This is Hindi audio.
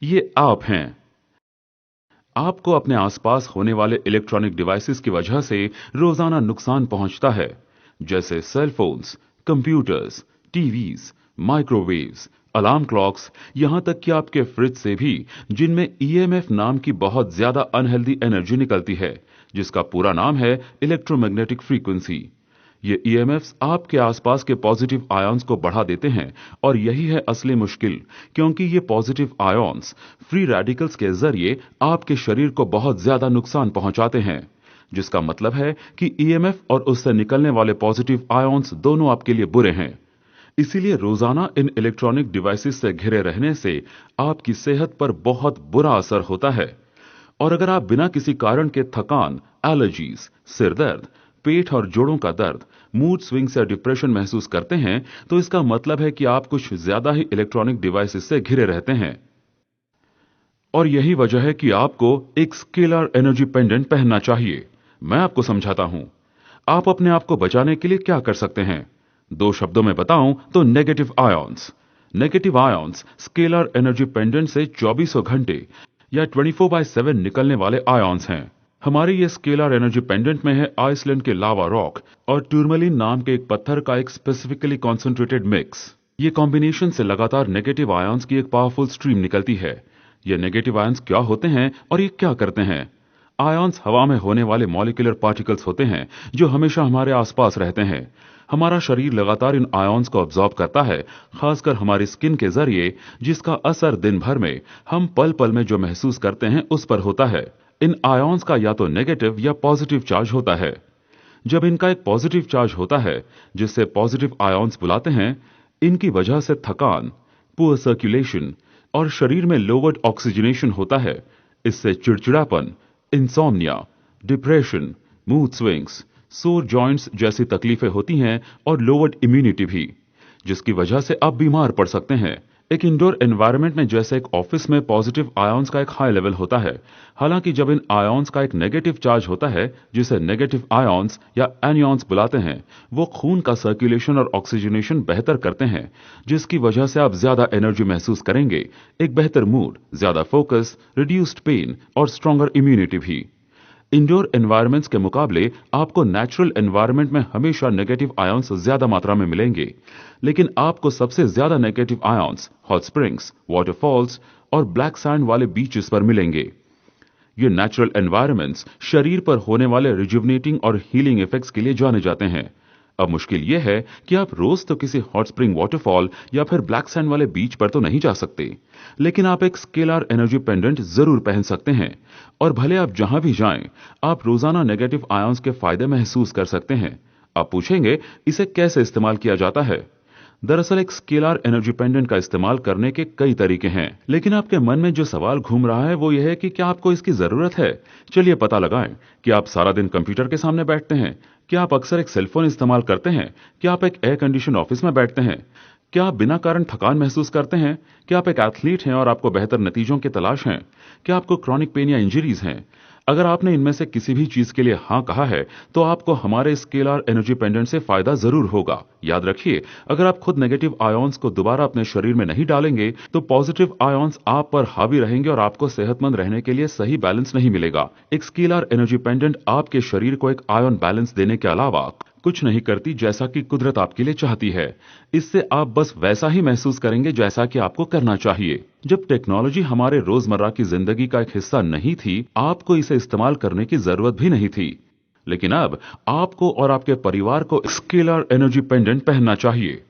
ये आप हैं। आपको अपने आसपास होने वाले इलेक्ट्रॉनिक डिवाइसेस की वजह से रोजाना नुकसान पहुंचता है, जैसे cell phones, computers, TVs, microwaves, alarm clocks, यहां तक कि आपके फ्रिज से भी, जिनमें ईएमएफ नाम की बहुत ज्यादा अनहेल्दी एनर्जी निकलती है, जिसका पूरा नाम है इलेक्ट्रोमैग्नेटिक फ्रीक्वेंसी। ये ईएमएफ्स आपके आसपास के पॉजिटिव आयॉन्स को बढ़ा देते हैं और यही है असली मुश्किल, क्योंकि ये पॉजिटिव आयॉन्स फ्री रेडिकल्स के जरिए आपके शरीर को बहुत ज्यादा नुकसान पहुंचाते हैं, जिसका मतलब है कि ईएमएफ और उससे निकलने वाले पॉजिटिव आयॉन्स दोनों आपके लिए बुरे हैं। इसीलिए रोजाना इन इलेक्ट्रॉनिक डिवाइसेस से घिरे रहने से आपकी सेहत पर बहुत बुरा असर होता है। और अगर आप बिना किसी कारण के थकान, एलर्जीज, सिर दर्द, पेट और जोड़ों का दर्द, मूड स्विंग्स या डिप्रेशन महसूस करते हैं, तो इसका मतलब है कि आप कुछ ज्यादा ही इलेक्ट्रॉनिक डिवाइसेस से घिरे रहते हैं। और यही वजह है कि आपको एक स्केलर एनर्जी पेंडेंट पहनना चाहिए। मैं आपको समझाता हूं। आप अपने आप को बचाने के लिए क्या कर सकते हैं? दो शब्दों में बताऊं तो negative ions. Negative ions scalar energy pendant से 24 घंटे या 24/7 निकलने वाले आयॉन्स हैं। हमारे ये स्केलर एनर्जी पेंडेंट में है आइसलैंड के लावा रॉक और टूरमलिन नाम के एक पत्थर का एक स्पेसिफिकली कॉन्सेंट्रेटेड मिक्स। ये कॉम्बिनेशन से लगातार नेगेटिव आयॉन्स की एक पावरफुल स्ट्रीम निकलती है। ये नेगेटिव आयॉन्स क्या होते हैं और ये क्या करते हैं? आयॉन्स हवा में होने वाले मॉलिक्यूलर पार्टिकल्स होते हैं जो हमेशा हमारे आसपास रहते हैं। हमारा शरीर लगातार इन आयॉन्स को ऑब्जॉर्ब करता है, खासकर हमारी स्किन के जरिए, जिसका असर दिन भर में हम पल पल में जो महसूस करते हैं उस पर होता है। इन आयॉन्स का या तो नेगेटिव या पॉजिटिव चार्ज होता है। जब इनका एक पॉजिटिव चार्ज होता है, जिससे पॉजिटिव आयॉन्स बुलाते हैं, इनकी वजह से थकान, पुअर सर्कुलेशन और शरीर में लोवर्ड ऑक्सीजनेशन होता है। इससे चिड़चिड़ापन, इंसोम्निया, डिप्रेशन, मूड स्विंग्स, सोर जॉइंट्स जैसी तकलीफें होती हैं और लोवर्ड इम्यूनिटी भी, जिसकी वजह से आप बीमार पड़ सकते हैं। एक इंडोर एनवायरनमेंट में जैसे एक ऑफिस में पॉजिटिव आयॉन्स का एक हाई लेवल होता है। हालांकि जब इन आयॉन्स का एक नेगेटिव चार्ज होता है, जिसे नेगेटिव आयॉन्स या एनियॉन्स बुलाते हैं, वो खून का सर्कुलेशन और ऑक्सीजनेशन बेहतर करते हैं, जिसकी वजह से आप ज्यादा एनर्जी महसूस करेंगे, एक बेहतर मूड, ज्यादा फोकस, रिड्यूस्ड पेन और स्ट्रॉन्गर इम्यूनिटी भी। इंडोर एनवायरनमेंट्स के मुकाबले आपको नेचुरल एनवायरनमेंट में हमेशा नेगेटिव आयॉन्स ज्यादा मात्रा में मिलेंगे, लेकिन आपको सबसे ज्यादा negative ions hot springs, waterfalls और ब्लैक सैंड वाले बीचेस पर मिलेंगे। ये नेचुरल एनवायरनमेंट्स शरीर पर होने वाले रिजुवनेटिंग और हीलिंग इफेक्ट्स के लिए जाने जाते हैं। अब मुश्किल यह है कि आप रोज तो किसी हॉट स्प्रिंग, वाटरफॉल या फिर ब्लैक सैंड वाले बीच पर तो नहीं जा सकते, लेकिन आप एक स्केलर एनर्जी पेंडेंट जरूर पहन सकते हैं। और भले आप जहां भी जाएं, आप रोजाना नेगेटिव आयॉन्स के फायदे महसूस कर सकते हैं। आप पूछेंगे, इसे कैसे इस्तेमाल किया जाता है? दरअसल एक स्केलर एनर्जी पेंडेंट का इस्तेमाल करने के कई तरीके हैं, लेकिन आपके मन में जो सवाल घूम रहा है वो यह है कि क्या आपको इसकी जरूरत है? चलिए पता लगाएं। क्या आप सारा दिन कंप्यूटर के सामने बैठते हैं? क्या आप अक्सर एक सेलफोन इस्तेमाल करते हैं? क्या आप एक एयर कंडीशन ऑफिस में बैठते हैं? क्या आप बिना कारण थकान महसूस करते हैं? क्या आप एक एथलीट हैं और आपको बेहतर नतीजों की तलाश है? क्या आपको क्रॉनिक पेन या इंजरीज हैं? अगर आपने इनमें से किसी भी चीज के लिए हां कहा है, तो आपको हमारे स्केलर एनर्जी पेंडेंट से फायदा जरूर होगा। याद रखिए, अगर आप खुद नेगेटिव आयॉन्स को दोबारा अपने शरीर में नहीं डालेंगे, तो पॉजिटिव आयॉन्स आप पर हावी रहेंगे और आपको सेहतमंद रहने के लिए सही बैलेंस नहीं मिलेगा। एक स्केलर एनर्जी पेंडेंट आपके शरीर को एक आयॉन बैलेंस देने के अलावा कुछ नहीं करती, जैसा कि कुदरत आपके लिए चाहती है। इससे आप बस वैसा ही महसूस करेंगे जैसा कि आपको करना चाहिए। जब टेक्नोलॉजी हमारे रोजमर्रा की जिंदगी का एक हिस्सा नहीं थी, आपको इसे इस्तेमाल करने की जरूरत भी नहीं थी, लेकिन अब आपको और आपके परिवार को स्केलर एनर्जी पेंडेंट पहनना चाहिए।